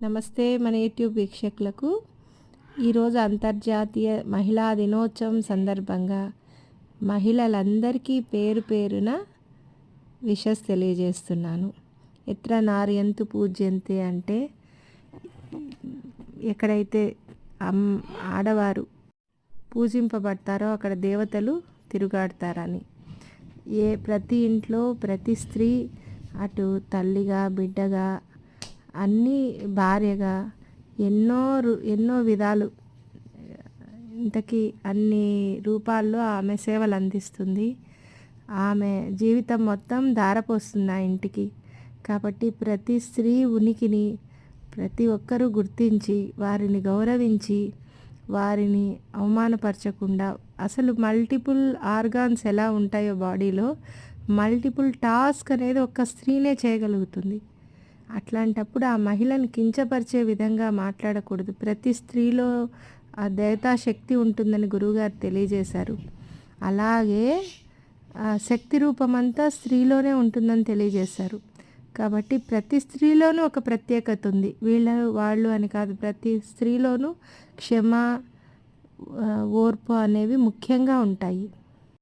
నమస్తే మన యూట్యూబ్ వీక్షకులకు. ఈరోజు అంతర్జాతీయ మహిళా దినోత్సవం సందర్భంగా మహిళలందరికీ పేరు పేరున విషెస్ తెలియజేస్తున్నాను. ఎత్ర నార్యంతు పూజ్యంతే అంటే ఎక్కడైతే ఆడవారు పూజింపబడతారో అక్కడ దేవతలు తిరుగాడతారని. ప్రతి ఇంట్లో ప్రతి స్త్రీ అటు తల్లిగా బిడ్డగా అన్నీ భార్యగా ఎన్నో విధాలు ఇంతకీ అన్ని రూపాల్లో ఆమె సేవలు అందిస్తుంది. ఆమె జీవితం మొత్తం ధారపోస్తుంది ఆ ఇంటికి. కాబట్టి ప్రతి స్త్రీ ఉనికిని ప్రతి ఒక్కరూ గుర్తించి వారిని గౌరవించి వారిని అవమానపరచకుండా, అసలు మల్టిపుల్ ఆర్గాన్స్ ఎలా ఉంటాయో బాడీలో మల్టిపుల్ టాస్క్ అనేది ఒక స్త్రీనే చేయగలుగుతుంది. అట్లాంటప్పుడు ఆ మహిళను కించపరిచే విధంగా మాట్లాడకూడదు. ప్రతి స్త్రీలో ఆ దేవతా శక్తి ఉంటుందని గురువుగారు తెలియజేశారు. అలాగే శక్తి రూపమంతా స్త్రీలోనే ఉంటుందని తెలియజేశారు. కాబట్టి ప్రతి స్త్రీలోనూ ఒక ప్రత్యేకత ఉంది. వాళ్ళు అని కాదు, ప్రతి స్త్రీలోనూ క్షమ ఓర్పు అనేవి ముఖ్యంగా ఉంటాయి.